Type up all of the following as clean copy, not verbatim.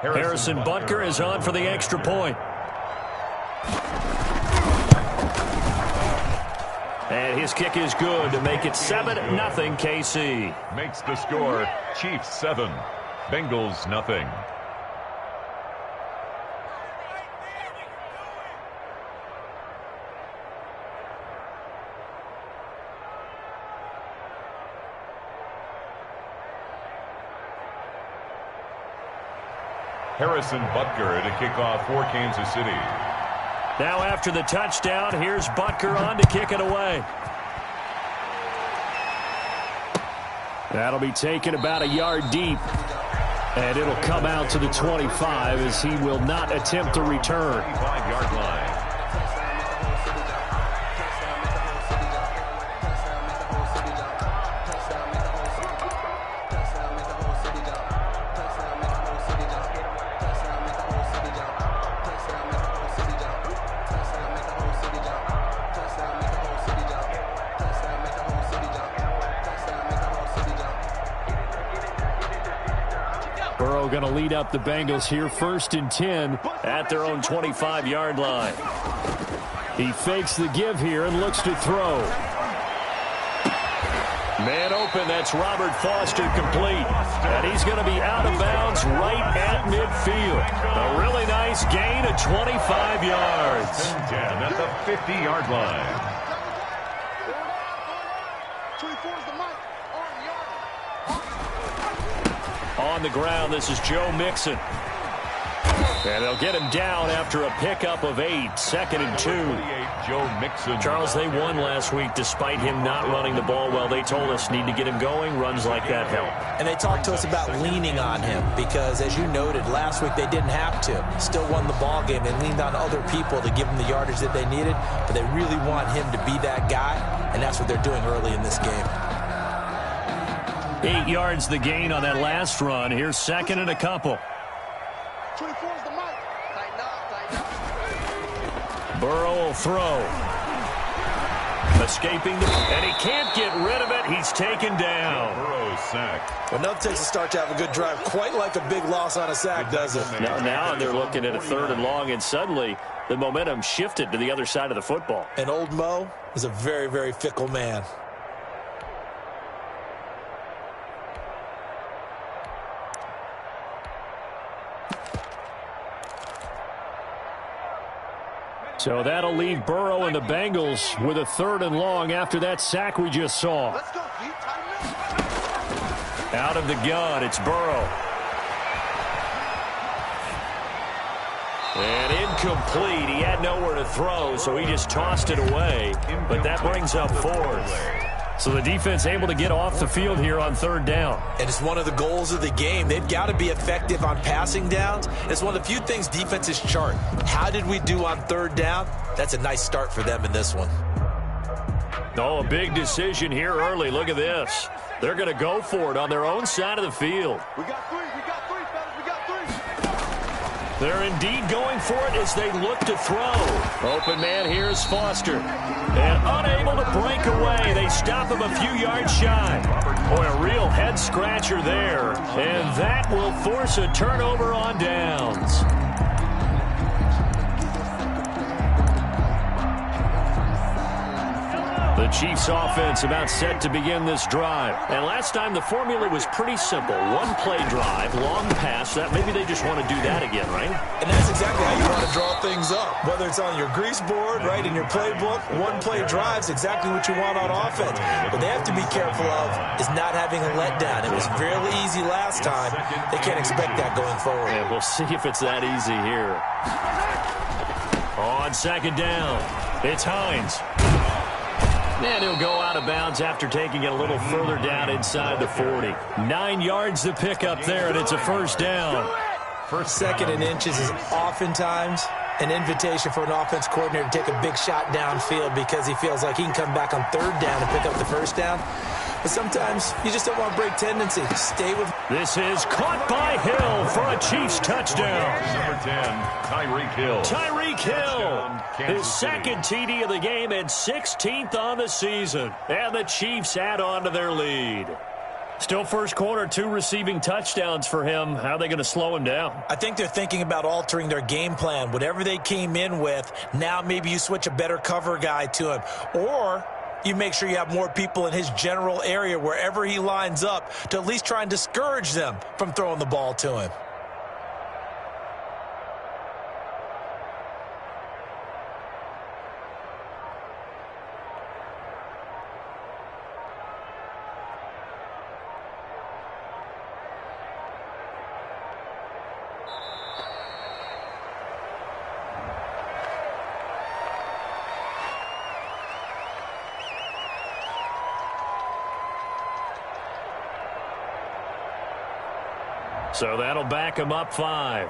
Harrison Butker is on for the extra point. And his kick is good to make it 7-0 KC. Makes the score Chiefs 7, Bengals nothing. Harrison Butker to kick off for Kansas City. Now after the touchdown, here's Butker on to kick it away. That'll be taken about a yard deep. And it'll come out to the 25 as he will not attempt to return. 25-yard line. Going to lead up the Bengals here, 1st and 10 at their own 25-yard line. He fakes the give here and looks to throw. Man open, that's Robert Foster complete. And he's going to be out of bounds right at midfield. A really nice gain of 25 yards. 10 at the 50-yard line. On the ground, this is Joe Mixon. And they'll get him down after a pickup of 8, 2nd and 2. Joe Mixon. Charles, they won last week despite him not running the ball well. They told us need to get him going. Runs like that help. And they talked to us about leaning on him because, as you noted, last week they didn't have to. Still won the ball game. They leaned on other people to give them the yardage that they needed, but they really want him to be that guy, and that's what they're doing early in this game. 8 yards the gain on that last run. Here's 2nd and a couple. Burrow will throw. Escaping, and he can't get rid of it. He's taken down. Burrow's sacked. Well, nothing takes a start to have a good drive. Quite like a big loss on a sack, does it? Now they're looking at a 3rd and long, and suddenly the momentum shifted to the other side of the football. And old Mo is a very, very fickle man. So that'll leave Burrow and the Bengals with a 3rd and long after that sack we just saw. Out of the gun, it's Burrow. And incomplete. He had nowhere to throw, so he just tossed it away. But that brings up 4th. So the defense able to get off the field here on 3rd down. And it's one of the goals of the game. They've got to be effective on passing downs. It's one of the few things defenses chart. How did we do on 3rd down? That's a nice start for them in this one. Oh, a big decision here early. Look at this. They're going to go for it on their own side of the field. We got 3, fellas. We got 3. They're indeed going for it as they look to throw. Open man here is Foster. And unable to break away. They stop him a few yards shy. Boy, a real head-scratcher there. And that will force a turnover on downs. The Chiefs offense about set to begin this drive. And last time the formula was pretty simple. One play drive, long pass. That maybe they just want to do that again, right? And that's exactly how you want to draw things up. Whether it's on your grease board, right, in your playbook, one play drive's exactly what you want on offense. What they have to be careful of is not having a letdown. It was fairly easy last time. They can't expect that going forward. And we'll see if it's that easy here. On 2nd down, it's Hines. And he'll go out of bounds after taking it a little further down inside the 40. 9 yards to pick up there, and it's a 1st down. 2nd and inches is oftentimes an invitation for an offense coordinator to take a big shot downfield because he feels like he can come back on 3rd down and pick up the 1st down. But sometimes you just don't want to break tendency. Stay with. This is caught by Hill for a Chiefs touchdown. Number 10, Tyreek Hill. Tyreek Hill, his 2nd TD of the game and 16th on the season. And the Chiefs add on to their lead. Still first quarter, 2 receiving touchdowns for him. How are they going to slow him down? I think they're thinking about altering their game plan. Whatever they came in with, now maybe you switch a better cover guy to him. Or you make sure you have more people in his general area wherever he lines up to at least try and discourage them from throwing the ball to him. So that'll back him up 5.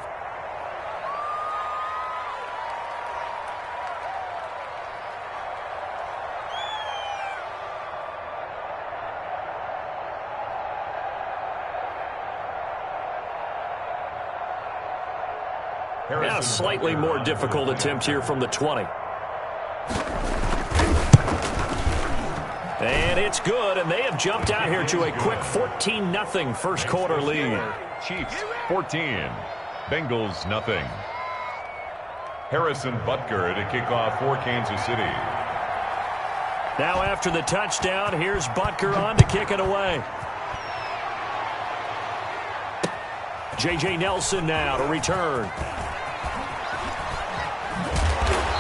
Now a slightly more difficult attempt here from the 20. And it's good, and they have jumped out here to a quick 14-0 first quarter lead. Chiefs 14, Bengals nothing. Harrison Butker to kick off for Kansas City. Now after the touchdown, here's Butker on to kick it away. J.J. Nelson now to return.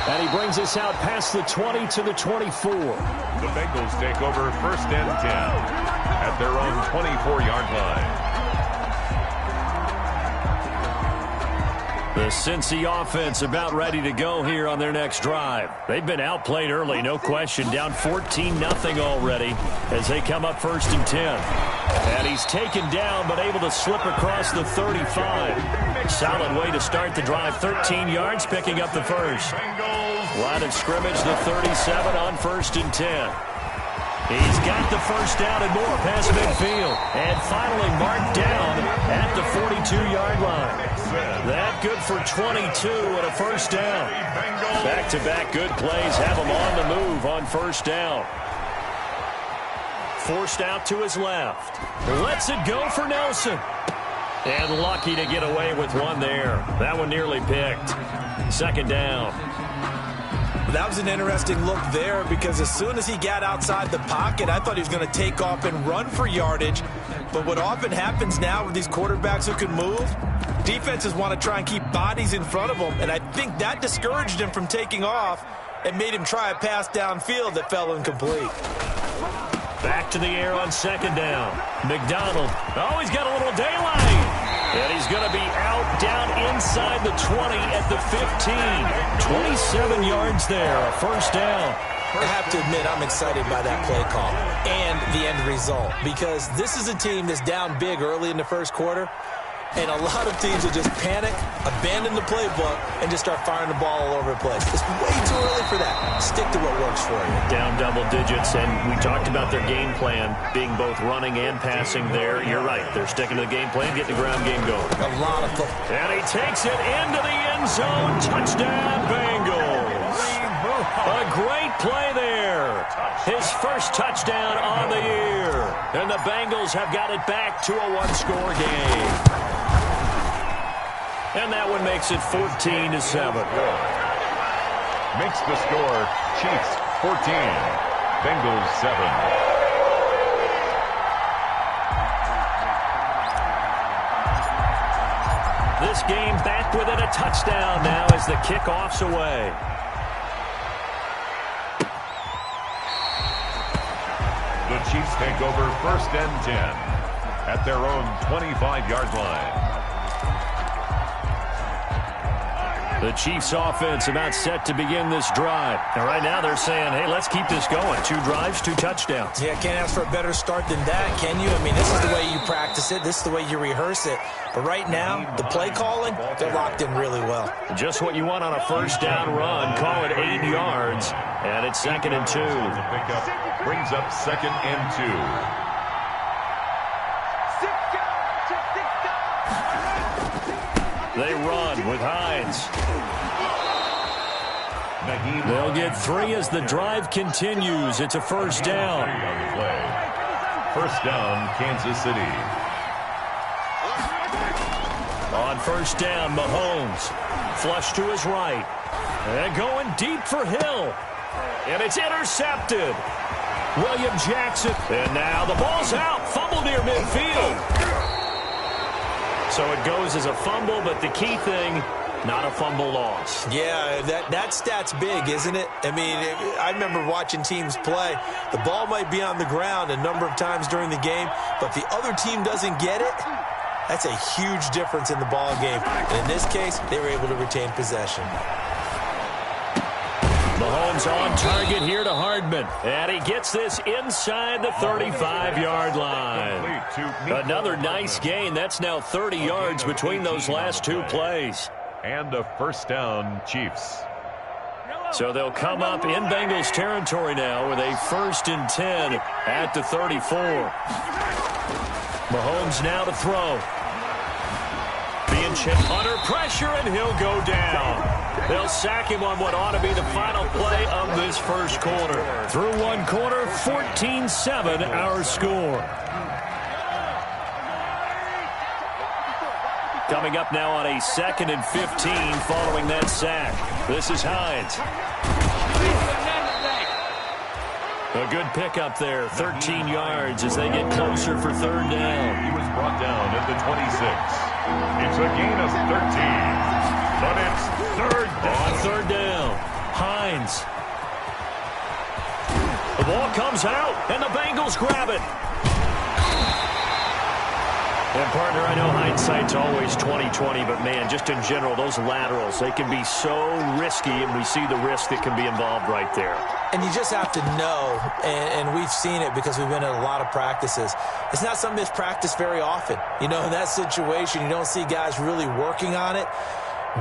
And he brings us out past the 20 to the 24. The Bengals take over first and 10 at their own 24-yard line. The Cincy offense about ready to go here on their next drive. They've been outplayed early, no question. Down 14-0 already as they come up first and 10. And he's taken down but able to slip across the 35. Solid way to start the drive. 13 yards, picking up the first. Line of scrimmage, the 37 on first and 10. He's got the first down and more past midfield. And finally marked down at the 42-yard line. That good for 22 and a first down. Back-to-back good plays have him on the move on first down. Forced out to his left. Lets it go for Nelson. And lucky to get away with one there. That one nearly picked. Second down. That was an interesting look there because as soon as he got outside the pocket, I thought he was going to take off and run for yardage. But what often happens now with these quarterbacks who can move, defenses want to try and keep bodies in front of them, and I think that discouraged him from taking off and made him try a pass downfield that fell incomplete. Back to the air on second down. McDonald. Oh, he's got a little daylight. And he's going to be out down inside the 20 at the 15. 27 yards there, a first down. I have to admit, I'm excited by that play call and the end result because this is a team that's down big early in the first quarter, and a lot of teams will just panic, abandon the playbook, and just start firing the ball all over the place. It's way too early for that. Stick to what works for you. Down double digits, and we talked about their game plan being both running and passing there. You're right. They're sticking to the game plan, getting the ground game going. A lot of football. And he takes it into the end zone. Touchdown, Bengals. A great play there. His first touchdown on the year. And the Bengals have got it back to a one-score game. And that one makes it 14-7. Makes the score Chiefs 14, Bengals 7. This game back within a touchdown now as the kickoff's away. The Chiefs take over first and 10 at their own 25-yard line. The Chiefs offense about set to begin this drive. And right now they're saying, hey, let's keep this going. 2 drives, 2 touchdowns. Yeah, can't ask for a better start than that, can you? I mean, this is the way you practice it. This is the way you rehearse it. But right now, the play calling, they're locked in really well. Just what you want on a first down run. Call it 8 yards. And it's second and 2. The pickup brings up second and 2. They run with Hines. They'll get 3 as the drive continues. It's a first down. First down, Kansas City. On first down, Mahomes. Flush to his right. And going deep for Hill. And it's intercepted. William Jackson. And now the ball's out. Fumble near midfield. So it goes as a fumble, but the key thing, not a fumble loss. Yeah, that stat's big, isn't it? I mean, I remember watching teams play. The ball might be on the ground a number of times during the game, but the other team doesn't get it. That's a huge difference in the ball game. And in this case, they were able to retain possession. Mahomes on target here to Hardman. And he gets this inside the 35-yard line. Another nice gain. That's now 30 yards between those last two plays. And a first down, Chiefs. So they'll come up in Bengals territory now with a 1st and 10 at the 34. Mahomes now to throw. Being chipped under pressure, and he'll go down. They'll sack him on what ought to be the final play of this first quarter. Through one quarter, 14-7 our score. Coming up now on a 2nd and 15 following that sack. This is Hines. A good pickup there, 13 yards as they get closer for third down. He was brought down at the 26. It's a gain of 13. But it's third down. On third down, Hines. The ball comes out, and the Bengals grab it. And, partner, I know hindsight's always 20/20, but, man, just in general, those laterals, they can be so risky, and we see the risk that can be involved right there. And you just have to know, and we've seen it because we've been in a lot of practices. It's not something that's practiced very often. You know, in that situation, you don't see guys really working on it.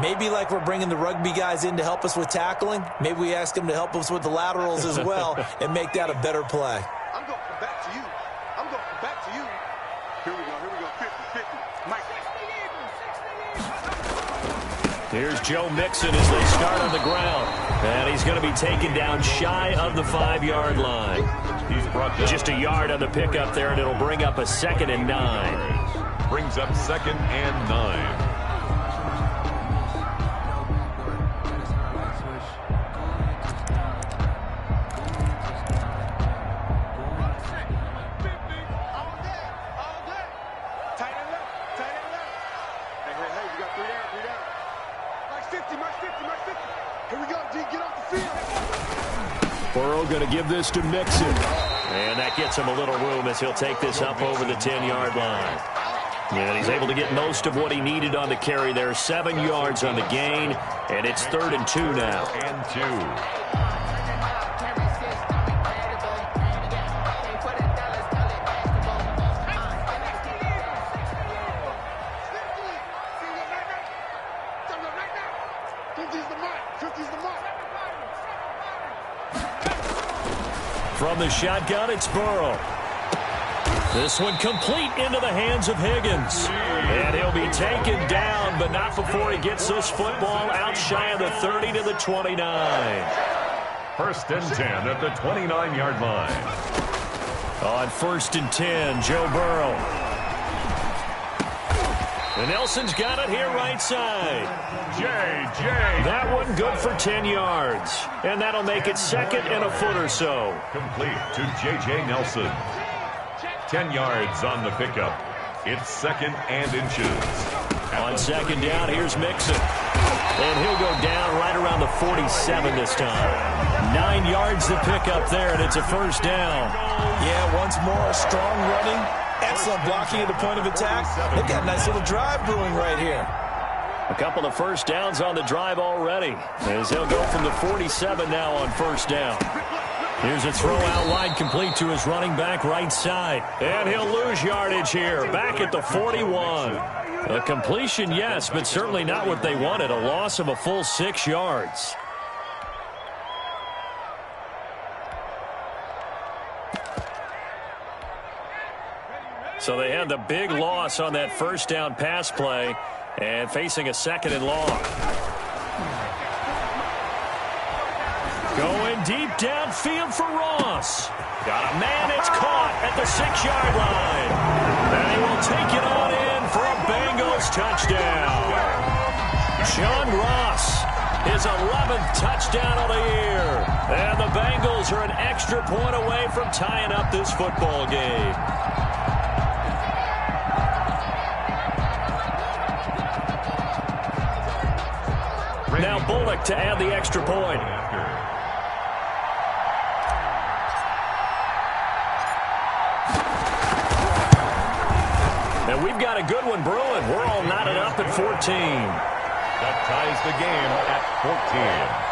Maybe like we're bringing the rugby guys in to help us with tackling. Maybe we ask them to help us with the laterals as well and make that a better play. I'm going back to you. I'm going back to you. Here we go. 50-50. Mike. Here's Joe Mixon as they start on the ground. And he's going to be taken down shy of the 5-yard line. He's brought down. Just a yard on the pickup there, and it'll bring up a 2nd and 9. Brings up 2nd and 9. Burrow going to give this to Mixon. And that gets him a little room as he'll take this up over the 10-yard line. And he's able to get most of what he needed on the carry there. 7 yards on the gain, and it's 3rd and 2 now. And 2. From the shotgun, it's Burrow. This one complete into the hands of Higgins. And he'll be taken down, but not before he gets this football out shy of the 30 to the 29. 1st and 10 at the 29-yard line. On 1st and 10, Joe Burrow. And Nelson's got it here right side. J.J. That one good for 10 yards. And that'll make it 2nd and a foot or so. Complete to J.J. Nelson. 10 yards on the pickup. It's 2nd and inches. On 2nd down, here's Mixon. And he'll go down right around the 47 this time. 9 yards to pick up there, and it's a 1st down. Yeah, once more, strong running. Excellent blocking at the point of attack. They've got a nice little drive brewing right here. A couple of 1st downs on the drive already, as he'll go from the 47 now on 1st down. Here's a throw out wide complete to his running back right side. And he'll lose yardage here, back at the 41. A completion, yes, but certainly not what they wanted. A loss of a full 6 yards. So they had the big loss on that 1st down pass play and facing a 2nd and long. Going deep downfield for Ross. Got a man, it's caught at the 6-yard line. And he will take it on in for a Bengals touchdown. John Ross, his 11th touchdown of the year. And the Bengals are an extra point away from tying up this football game. Now Bullock to add the extra point. And we've got a good one brewing. We're all knotted up at 14. That ties the game at 14.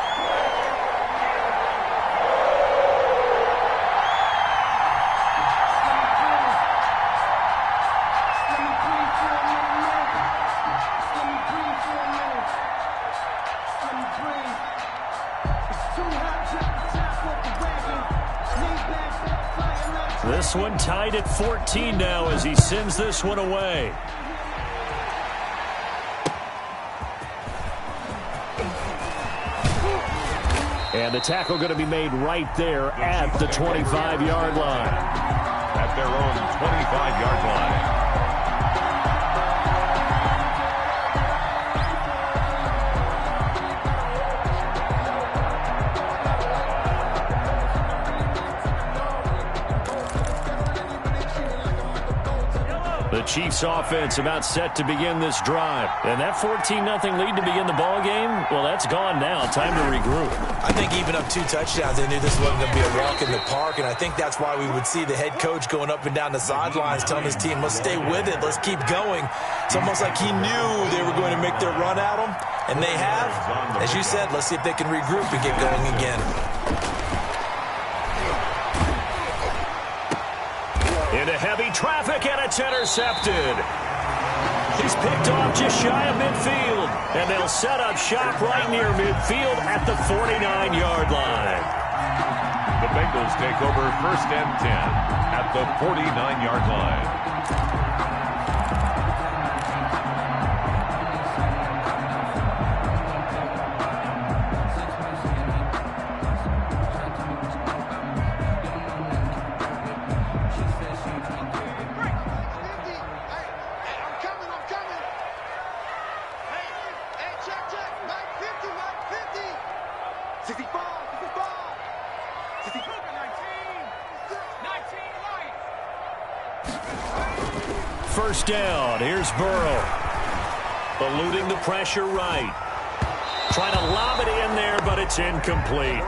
This one tied at 14 now as he sends this one away. And the tackle going to be made right there at the 25-yard line. At their own 25-yard line. The Chiefs offense about set to begin this drive. And that 14-0 lead to begin the ball game, well, that's gone now. Time to regroup. I think even up 2 touchdowns, they knew this wasn't going to be a walk in the park, and I think that's why we would see the head coach going up and down the sidelines telling his team, let's stay with it, let's keep going. It's almost like he knew they were going to make their run at him, and they have. As you said, let's see if they can regroup and get going again. Into heavy traffic, and it's intercepted. He's picked off just shy of midfield, and they'll set up shop right near midfield at the 49-yard line. The Bengals take over 1st and 10 at the 49-yard line. First down. Here's Burrow. Eluding the pressure right. Trying to lob it in there, but it's incomplete.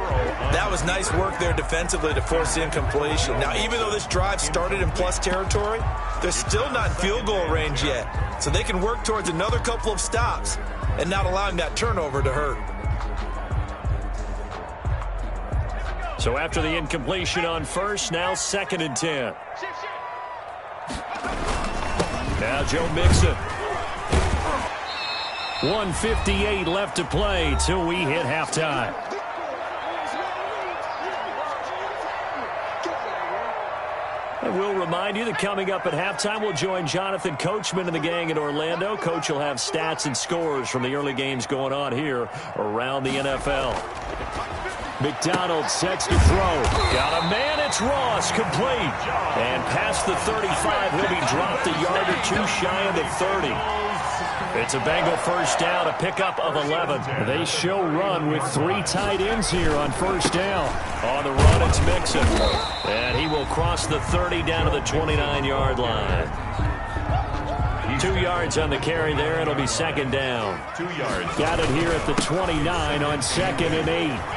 That was nice work there defensively to force the incompletion. Now, even though this drive started in plus territory, they're still not in field goal range yet. So they can work towards another couple of stops and not allowing that turnover to hurt. So after the incompletion on first, now 2nd and 10. Now Joe Mixon. 1:58 left to play till we hit halftime. And we'll remind you that coming up at halftime, we'll join Jonathan Coachman and the gang in Orlando. Coach will have stats and scores from the early games going on here around the NFL. McDonald sets to throw. Got a man, it's Ross, complete. And past the 35, he'll be dropped a yard or 2 shy of the 30. It's a Bengal first down, a pickup of 11. They show run with 3 tight ends here on first down. On the run, it's Mixon. And he will cross the 30 down to the 29-yard line. 2 yards on the carry there. It'll be 2nd down. 2 yards. Got it here at the 29 on 2nd and 8.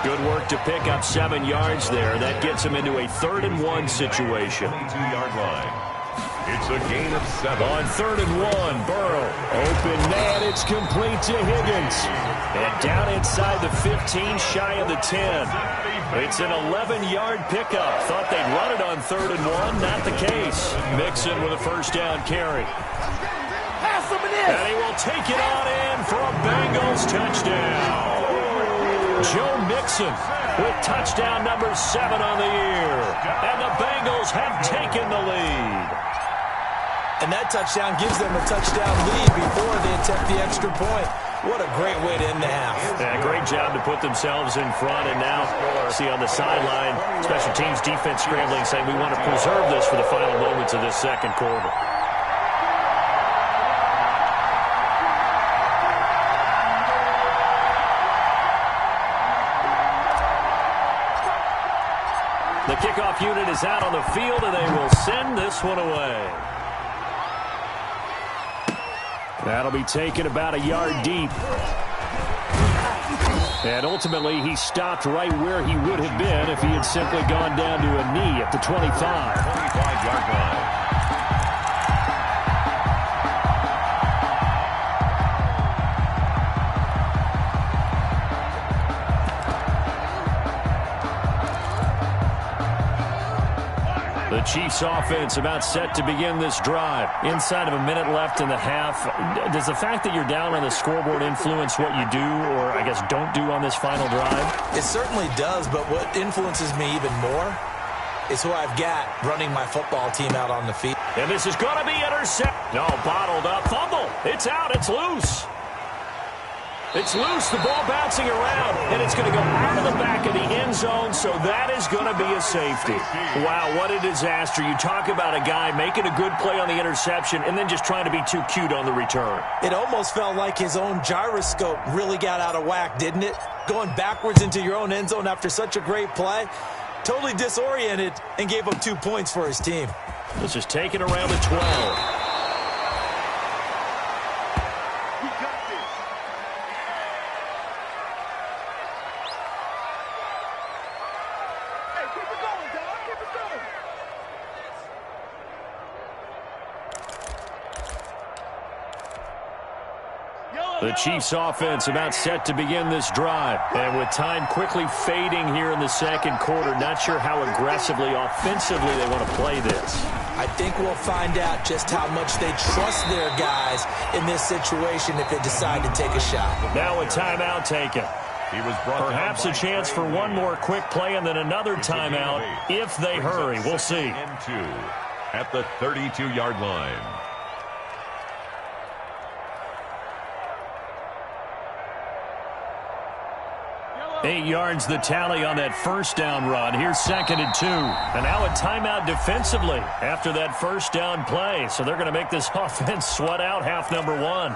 Good work to pick up 7 yards there. That gets him into a 3rd and 1 situation. 2-yard line. It's a gain of 7. On 3rd and 1, Burrow. Open man, it's complete to Higgins. And down inside the 15, shy of the 10. It's an 11-yard pickup. Thought they'd run it on 3rd and 1. Not the case. Mixon with a first down carry. And he will take it on in for a Bengals touchdown. Joe Mixon with touchdown number 7 on the year. And the Bengals have taken the lead. And that touchdown gives them a touchdown lead before they attempt the extra point. What a great way to end the half. Yeah, great job to put themselves in front. And now, see on the sideline, special teams defense scrambling, saying we want to preserve this for the final moments of this second quarter. The kickoff unit is out on the field, and they will send this one away. That'll be taken about a yard deep. And ultimately, he stopped right where he would have been if he had simply gone down to a knee at the 25. 25-yard line. The Chiefs offense about set to begin this drive. Inside of a minute left in the half. Does the fact that you're down on the scoreboard influence what you do, or I guess don't do on this final drive? It certainly does, but what influences me even more is who I've got running my football team out on the field. And this is going to be intercepted. No, bottled up. Fumble. It's out. It's loose. It's loose, the ball bouncing around, and it's going to go out of the back of the end zone, so that is going to be a safety. Wow, what a disaster. You talk about a guy making a good play on the interception and then just trying to be too cute on the return. It almost felt like his own gyroscope really got out of whack, didn't it? Going backwards into your own end zone after such a great play. Totally disoriented and gave up 2 points for his team. This is taken around the 12. The Chiefs offense about set to begin this drive. And with time quickly fading here in the second quarter, not sure how aggressively, offensively they want to play this. I think we'll find out just how much they trust their guys in this situation if they decide to take a shot. Now a timeout taken. Perhaps a chance for one more quick play and then another timeout if they hurry. We'll see. At the 32-yard line. 8 yards the tally on that first down run. Here's 2nd and 2. And now a timeout defensively after that first down play. So they're going to make this offense sweat out half number 1.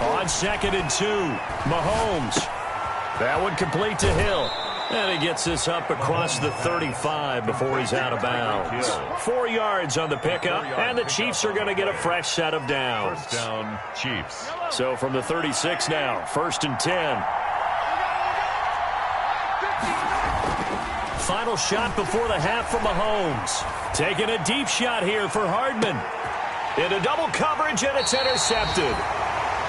On 2nd and 2, Mahomes. That one complete to Hill. And he gets this up across the 35 before he's out of bounds. 4 yards on the pickup, and the Chiefs are going to get a fresh set of downs. First down, Chiefs. So from the 36 now, 1st and 10. Final shot before the half from Mahomes. Taking a deep shot here for Hardman. Into double coverage, and it's intercepted.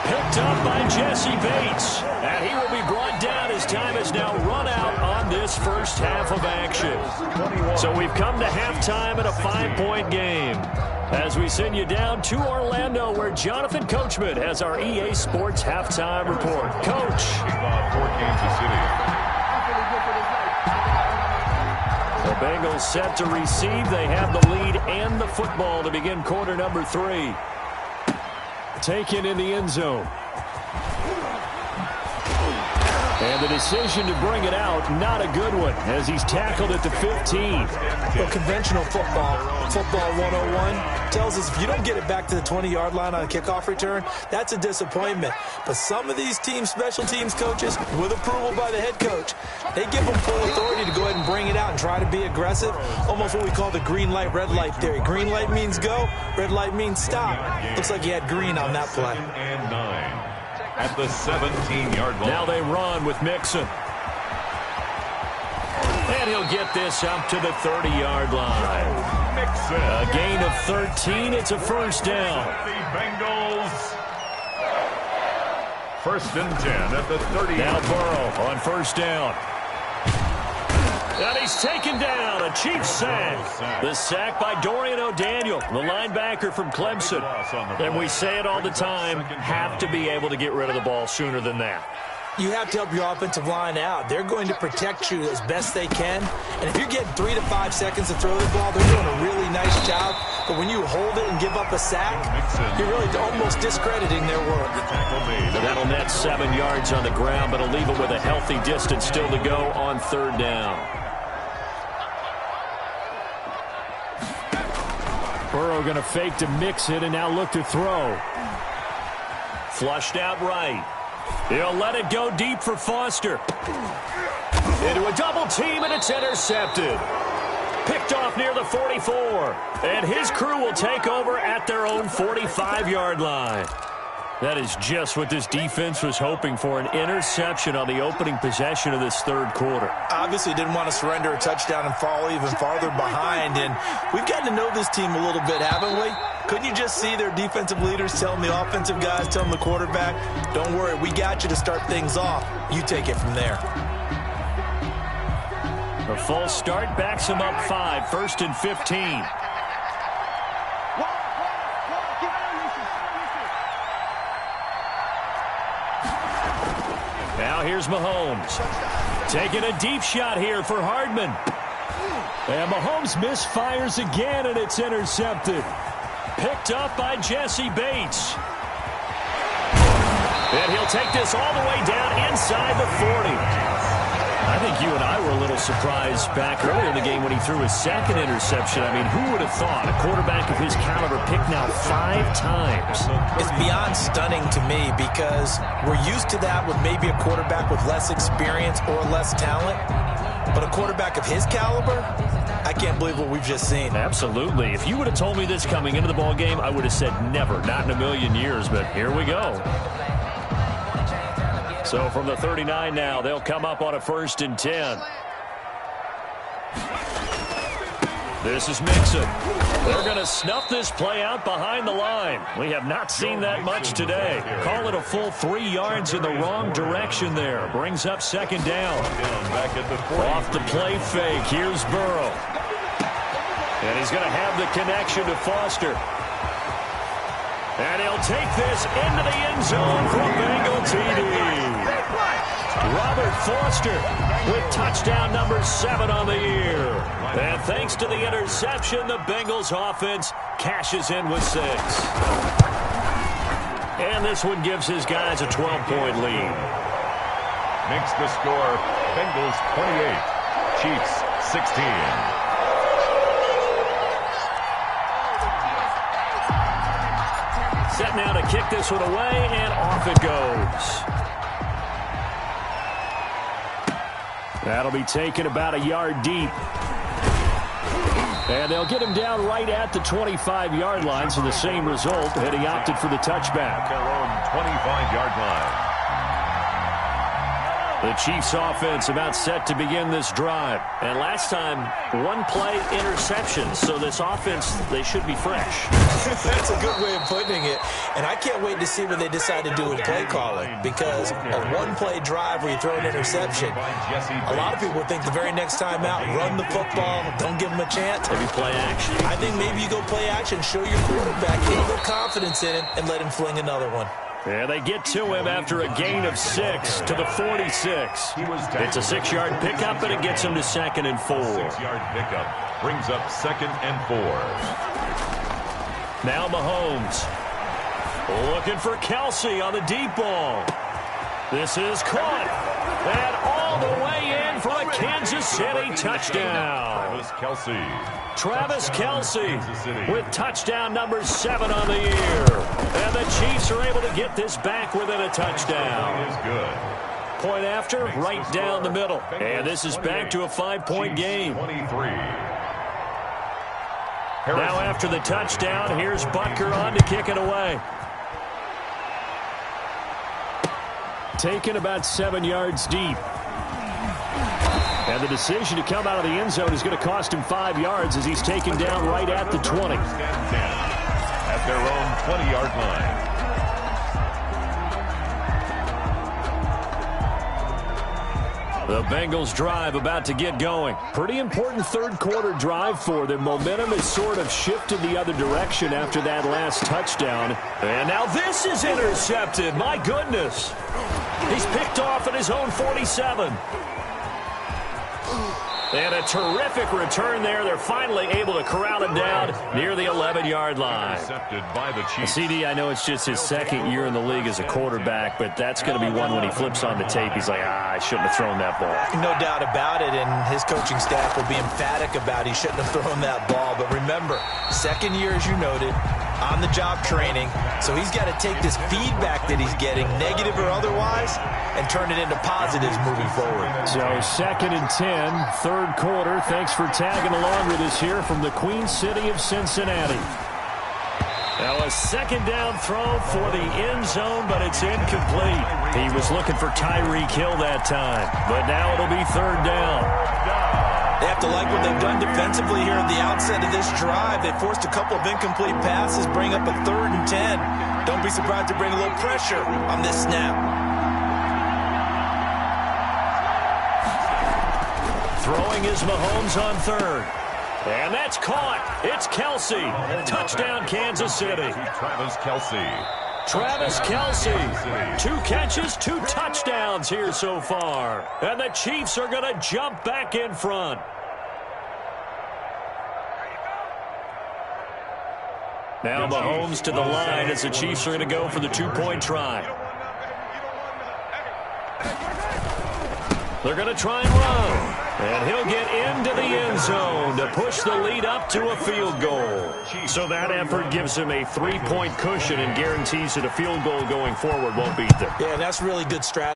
Picked up by Jesse Bates. And he will be brought down as time has now run out on this first half of action. So we've come to halftime in a 5-point game. As we send you down to Orlando, where Jonathan Coachman has our EA Sports halftime report. Coach. Kickoff for Kansas City. The Bengals set to receive. They have the lead and the football to begin quarter number 3. Taken in the end zone. And the decision to bring it out, not a good one, as he's tackled at the 15. Well, conventional football 101, tells us if you don't get it back to the 20-yard line on a kickoff return, that's a disappointment. But some of these special teams coaches, with approval by the head coach, they give them full authority to go ahead and bring it out and try to be aggressive, almost what we call the green light, red light theory. Green light means go, red light means stop. Looks like he had green on that play. And 9. At the 17-yard line. Now they run with Mixon. And he'll get this up to the 30-yard line. Mixon. A gain of 13. It's a first down. The Bengals. 1st and 10 at the 30. Now Burrow on first down. And he's taken down. A Chiefs sack. The sack by Dorian O'Daniel, the linebacker from Clemson. And we say it all the time, have to be able to get rid of the ball sooner than that. You have to help your offensive line out. They're going to protect you as best they can. And if you're getting 3 to 5 seconds to throw the ball, they're doing a really nice job. But when you hold it and give up a sack, you're really almost discrediting their work. That'll net 7 yards on the ground, but it'll leave it with a healthy distance still to go on 3rd down. Burrow going to fake to mix it and now look to throw. Flushed out right. He'll let it go deep for Foster. Into a double team, and it's intercepted. Picked off near the 44. And his crew will take over at their own 45-yard line. That is just what this defense was hoping for, an interception on the opening possession of this 3rd quarter. Obviously didn't want to surrender a touchdown and fall even farther behind. And we've gotten to know this team a little bit, haven't we? Couldn't you just see their defensive leaders telling the offensive guys, telling the quarterback, don't worry, we got you to start things off. You take it from there. A false start backs him up 5, 1st and 15. Now here's Mahomes. Taking a deep shot here for Hardman. And Mahomes misfires again, and it's intercepted. Picked up by Jesse Bates. And he'll take this all the way down inside the 40. I think you and I were a little surprised back earlier in the game when he threw his 2nd interception. I mean, who would have thought a quarterback of his caliber picked now 5 times? It's beyond stunning to me because we're used to that with maybe a quarterback with less experience or less talent. But a quarterback of his caliber, I can't believe what we've just seen. Absolutely. If you would have told me this coming into the ball game, I would have said never, not in a million years, but here we go. So from the 39 now, they'll come up on a 1st and 10. This is Mixon. They're going to snuff this play out behind the line. We have not seen that much today. Call it a full 3 yards in the wrong direction there. Brings up 2nd down. Off the play fake. Here's Burrow. And he's going to have the connection to Foster. And he'll take this into the end zone for a Bengal TD. Robert Foster with touchdown number 7 on the year. And thanks to the interception, the Bengals offense cashes in with 6. And this one gives his guys a 12-point lead. Makes the score Bengals 28, Chiefs 16. Set now to kick this one away, and off it goes. That'll be taken about a yard deep. And they'll get him down right at the 25-yard line, so the same result, and he opted for the touchback. Their own 25-yard line. The Chiefs offense about set to begin this drive. And last time, 1-play interception. So this offense, they should be fresh. That's a good way of putting it. And I can't wait to see what they decide to do with play calling. Because a 1-play drive where you throw an interception, a lot of people think the very next time out, run the football, don't give them a chance. Maybe play action. I think maybe you go play action, show your quarterback, get a little confidence in him, and let him fling another one. Yeah, they get to him after a gain of 6 to the 46. It's a 6-yard pickup, and it gets him to 2nd and 4. 6-yard pickup brings up 2nd and 4. Now Mahomes looking for Kelsey on the deep ball. This is caught, and all the way in for a Kansas City touchdown. Travis Kelce with touchdown number 7 on the year. And the Chiefs are able to get this back within a touchdown. Point after, right down the middle. And this is back to a 5-point game. Now after the touchdown, here's Butker on to kick it away. Taken about 7 yards deep. And the decision to come out of the end zone is going to cost him 5 yards as he's taken down right at the 20. At their own 20-yard line. The Bengals drive about to get going. Pretty important third quarter drive for them. Momentum has sort of shifted the other direction after that last touchdown. And now this is intercepted. My goodness. He's picked off at his own 47. And a terrific return there. They're finally able to corral him down near the 11-yard line. Intercepted by the Chiefs. CD, I know it's just his second year in the league as a quarterback, but that's going to be one when he flips on the tape. He's like, I shouldn't have thrown that ball. No doubt about it, and his coaching staff will be emphatic about he shouldn't have thrown that ball. But remember, second year, as you noted, on-the-job training. So he's got to take this feedback that he's getting, negative or otherwise, and turn it into positives moving forward. So 2nd and 10, third quarter. Thanks for tagging along with us here from the Queen City of Cincinnati. Now a second down throw for the end zone, but it's incomplete. He was looking for Tyreek Hill that time, but now it'll be third down. They have to like what they've done defensively here at the outset of this drive. They forced a couple of incomplete passes, bring up a 3rd and 10. Don't be surprised to bring a little pressure on this snap. Throwing is Mahomes on third. And that's caught. It's Kelsey. Touchdown, Kansas City. Travis Kelsey. Travis Kelsey. 2 catches, 2 touchdowns here so far. And the Chiefs are going to jump back in front. Now Mahomes to the line as the Chiefs are going to go for the 2-point try. They're going to try and run. And he'll get into the end zone to push the lead up to a field goal. So that effort gives him a 3-point cushion and guarantees that a field goal going forward won't beat them. Yeah, that's really good strategy.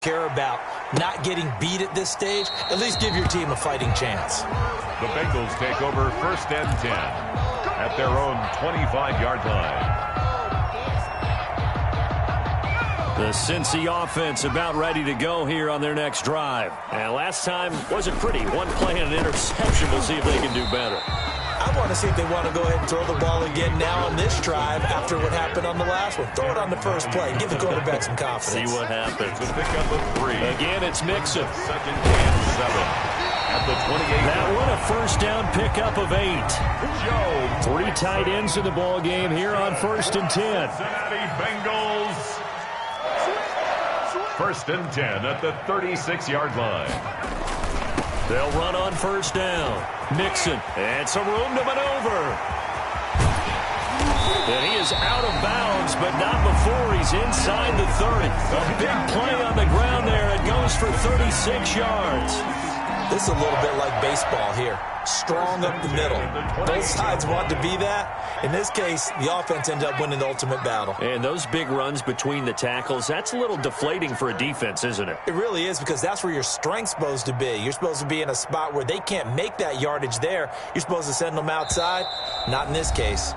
Care about not getting beat at this stage. At least give your team a fighting chance. The Bengals take over 1st and 10 at their own 25-yard line. The Cincy offense about ready to go here on their next drive. And last time wasn't pretty. One play and an interception. We'll see if they can do better. I want to see if they want to go ahead and throw the ball again now on this drive after what happened on the last one. Throw it on the first play. Give the quarterback some confidence. See what happens. To pick up a 3. Again, it's Mixon. 2nd and 7 at the 28. That one a first down pickup of 8. 3 tight ends in the ball game here on 1st and 10. Cincinnati Bengals. 1st and 10 at the 36-yard line. They'll run on first down. Mixon, and some room to maneuver. And he is out of bounds, but not before he's inside the 30. A big play on the ground there. It goes for 36 yards. This is a little bit like baseball here. Strong up the middle. Both sides want to be that. In this case, the offense ends up winning the ultimate battle. And those big runs between the tackles, that's a little deflating for a defense, isn't it? It really is, because that's where your strength's supposed to be. You're supposed to be in a spot where they can't make that yardage there. You're supposed to send them outside. Not in this case.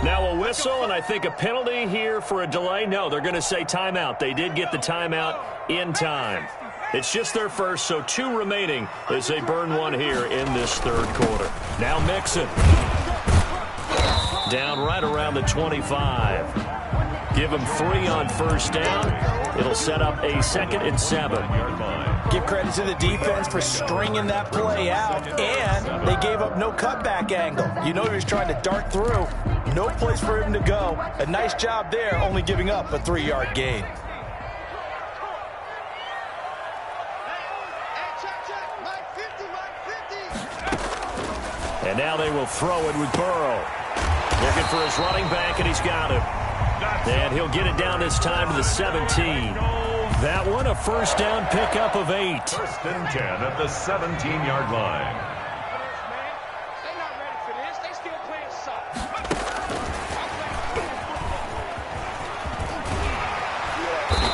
Now a whistle, and I think a penalty here for a delay. No, they're going to say timeout. They did get the timeout in time. It's just their first, so 2 remaining as they burn one here in this third quarter. Now Mixon. Down right around the 25. Give them 3 on first down. It'll set up a 2nd and 7. Give credit to the defense for stringing that play out, and they gave up no cutback angle. You know he was trying to dart through. No place for him to go. A nice job there, only giving up a 3-yard gain. And now they will throw it with Burrow. Looking for his running back, and he's got him. And he'll get it down this time to the 17. That one, a first down pickup of 8. 1st and 10 at the 17-yard line. They're not ready for this. They still playing soft.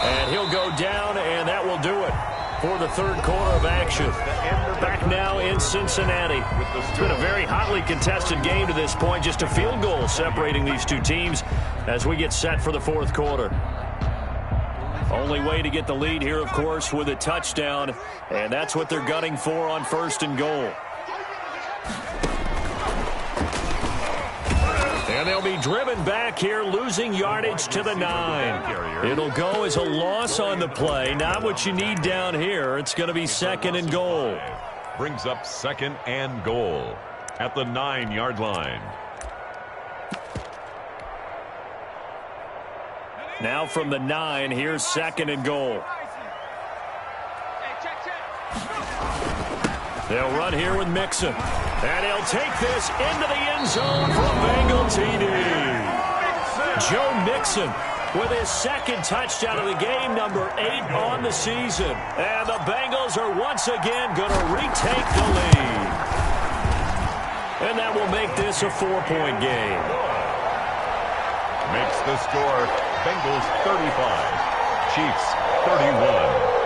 And he'll go down, and that will do it for the third quarter of action. Back now in Cincinnati. It's been a very hotly contested game to this point. Just a field goal separating these two teams as we get set for the fourth quarter. Only way to get the lead here, of course, with a touchdown, and that's what they're gunning for on 1st and goal. And they'll be driven back here, losing yardage to the 9. It'll go as a loss on the play. Not what you need down here. It's going to be 2nd and goal. Brings up 2nd and goal at the 9-yard line. Now from the 9, here's 2nd and goal. They'll run here with Mixon. And he'll take this into the end zone for a Bengal TD. Joe Mixon with his 2nd touchdown of the game, number 8 on the season. And the Bengals are once again going to retake the lead. And that will make this a 4-point game. Makes the score Bengals 35, Chiefs 31.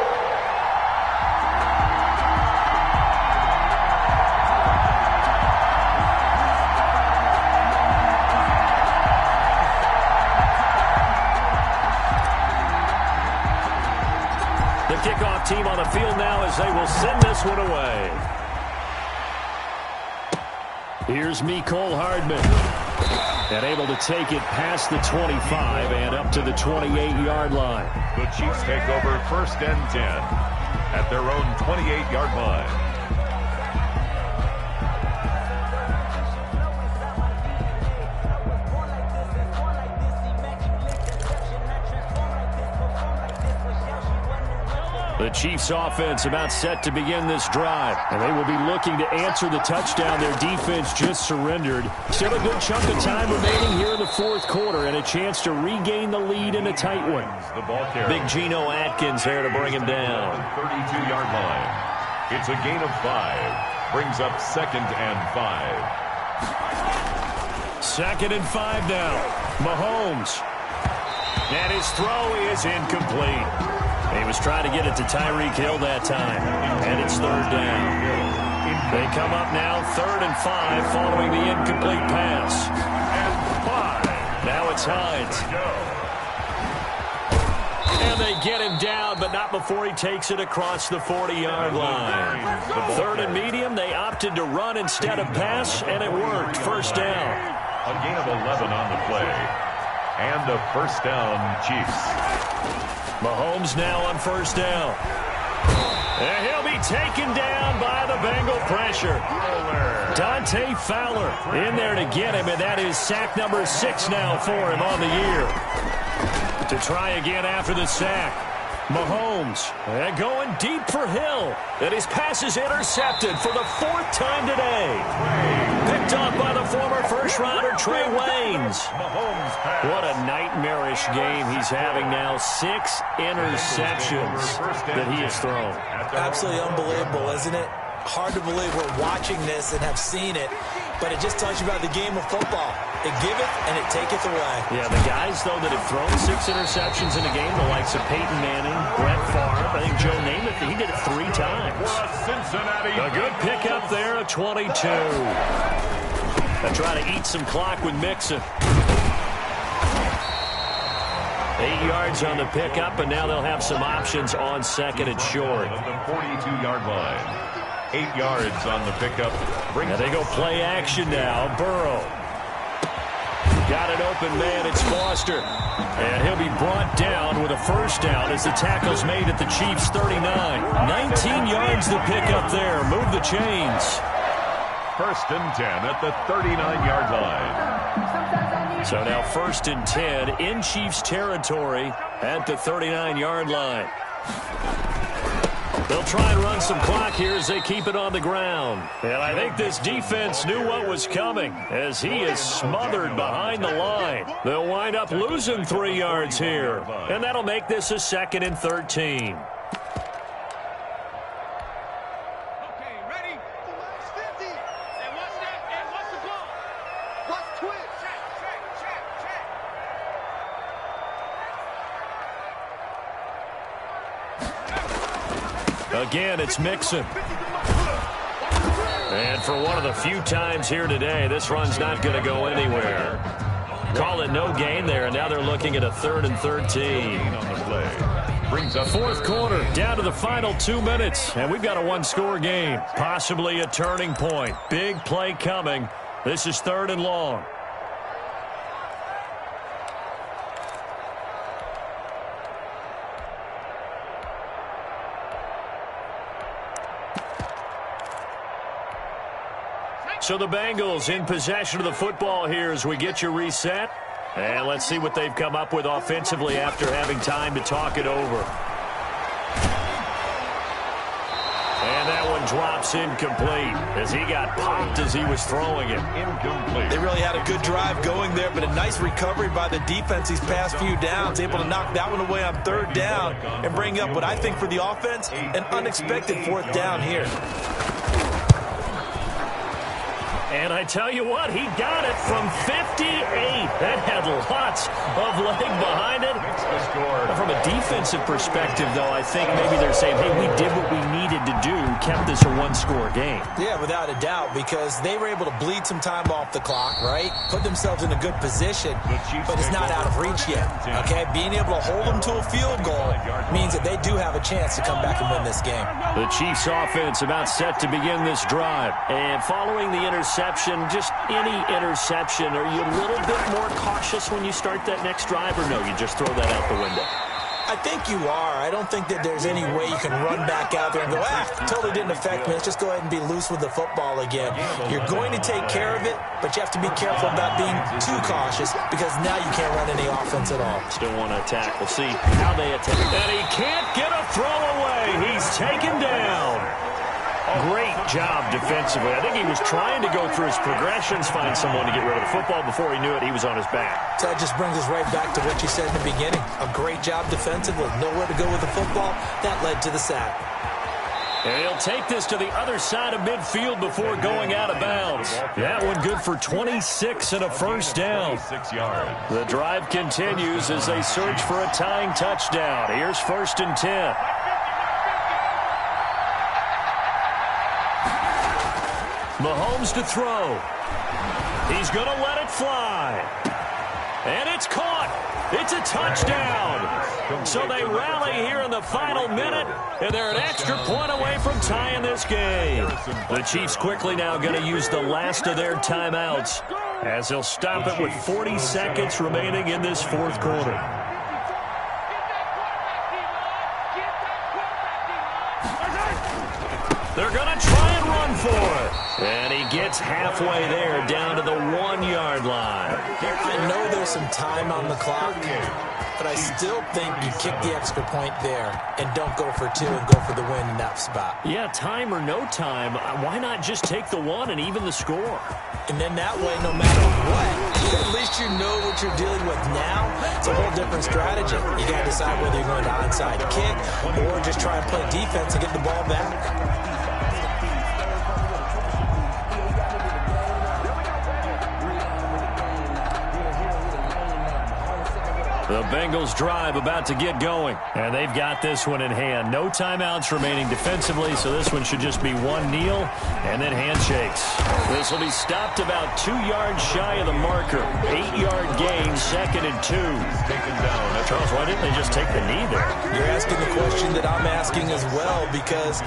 The kickoff team on the field now as they will send this one away. Here's Mecole Hardman. And able to take it past the 25 and up to the 28-yard line. The Chiefs take over 1st and 10 at their own 28-yard line. The Chiefs offense about set to begin this drive, and they will be looking to answer the touchdown their defense just surrendered. Still a good chunk of time remaining here in the 4th quarter and a chance to regain the lead in a tight one. Big Geno Atkins there to bring him down. 32-yard line. It's a gain of 5. Brings up 2nd and 5. 2nd and 5 now. Mahomes. And his throw is incomplete. He was trying to get it to Tyreek Hill that time. And it's 3rd down. They come up now 3rd and 5 following the incomplete pass. And 5. Now it's Hines. And they get him down, but not before he takes it across the 40-yard line. 3rd and medium, they opted to run instead of pass, and it worked. 1st down. A gain of 11 on the play. And a 1st down, Chiefs. Mahomes now on 1st down. And he'll be taken down by the Bengal pressure. Dante Fowler in there to get him, and that is sack number 6 now for him on the year. To try again after the sack. Mahomes going deep for Hill. And his pass is intercepted for the 4th time today. Picked off by the former first-rounder Trey Waynes. What a nightmarish game he's having now. 6 interceptions that he has thrown. Absolutely unbelievable, isn't it? Hard to believe we're watching this and have seen it, but it just tells you about the game of football. It giveth and it taketh away. Yeah, the guys, though, that have thrown 6 interceptions in a game, the likes of Peyton Manning, Brett Favre, I think Joe Namath, he did it 3 times. A good pickup there, a 22. They'll try to eat some clock with Mixon. 8 yards on the pickup, and now they'll have some options on 2nd and short. At the 42-yard line. 8 yards on the pickup. And they go play action now. Burrow. Got an open man. It's Foster. And he'll be brought down with a 1st down as the tackle's made at the Chiefs' 39. 19 yards to pick up there. Move the chains. 1st and 10 at the 39-yard line. So now 1st and 10 in Chiefs territory at the 39-yard line. They'll try and run some clock here as they keep it on the ground. And I think this defense knew what was coming as he is smothered behind the line. They'll wind up losing 3 yards here. And that'll make this a 2nd and 13. Again, it's Mixon. And for one of the few times here today, this run's not going to go anywhere. Call it no gain there, and now they're looking at a 3rd and 13. On the play. Brings up 4th quarter, down to the final 2 minutes, and we've got a 1-score game. Possibly a turning point. Big play coming. This is 3rd and long. So the Bengals in possession of the football here as we get you reset. And let's see what they've come up with offensively after having time to talk it over. And that one drops incomplete as he got popped as he was throwing it. Incomplete. They really had a good drive going there, but a nice recovery by the defense these past few downs, able to knock that one away on third down and bring up what I think for the offense, an unexpected fourth down here. And I tell you what, he got it from 58. That had lots of leg behind it. From a defensive perspective, though, I think maybe they're saying, hey, we did what we needed to do, kept this a one-score game. Yeah, without a doubt, because they were able to bleed some time off the clock, right? Put themselves in a good position, but it's not out of reach yet, okay? Being able to hold them to a field goal means that they do have a chance to come back and win this game. The Chiefs offense about set to begin this drive. And following the interception, just any interception, are you a little bit more cautious when you start that next drive, or no, you just throw that out the window? I think you are. I don't think that there's any way you can run back out there and go, totally didn't affect me. Let's just go ahead and be loose with the football again. You're going to take care of it, but you have to be careful about being too cautious because now you can't run any offense at all. Still want to attack. We'll see how they attack. And he can't get a throw away. He's taken down. Great job defensively. I think he was trying to go through his progressions, find someone to get rid of the football. Before he knew it, he was on his back. So that just brings us right back to what you said in the beginning. A great job defensively. Nowhere to go with the football. That led to the sack. And he'll take this to the other side of midfield before going out of bounds. That one good for 26 and a first down. 6 yards. The drive continues as they search for a tying touchdown. Here's 1st and 10. Mahomes to throw. He's going to let it fly. And it's caught. It's a touchdown. So they rally here in the final minute, and they're an extra point away from tying this game. The Chiefs quickly now going to use the last of their timeouts as they'll stop it with 40 seconds remaining in this fourth quarter. They're going to try and run for it. And he gets halfway there, down to the 1-yard line. I know there's some time on the clock, but I still think you kick the extra point there and don't go for 2 and go for the win in that spot. Yeah, time or no time, why not just take the 1 and even the score? And then that way, no matter what, at least you know what you're dealing with now. It's a whole different strategy. You got to decide whether you're going to onside kick or just try and play defense and get the ball back. The Bengals drive about to get going, and they've got this one in hand. No timeouts remaining defensively, so this one should just be one kneel and then handshakes. This will be stopped about 2 yards shy of the marker. 8-yard gain, 2nd and 2. Taken down. Charles, why didn't they just take the knee there? You're asking the question that I'm asking as well, because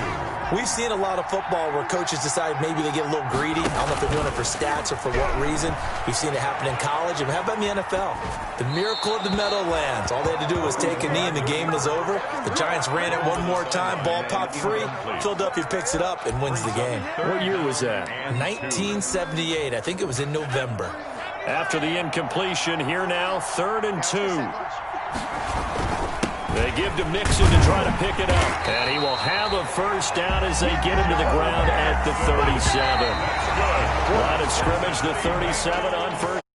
we've seen a lot of football where coaches decide maybe they get a little greedy. I don't know if they're doing it for stats or for what reason. We've seen it happen in college. And how about in the NFL? The miracle of the Meadowlands. All they had to do was take a knee and the game was over. The Giants ran it one more time. Ball popped free. Philadelphia picks it up and wins the game. What year was that? 1978. I think it was in November. After the incompletion, here now, 3rd and 2. They give to Mixon to try to pick it up. And he will have a first down as they get him to the ground at the 37. Line of scrimmage, the 37 on first.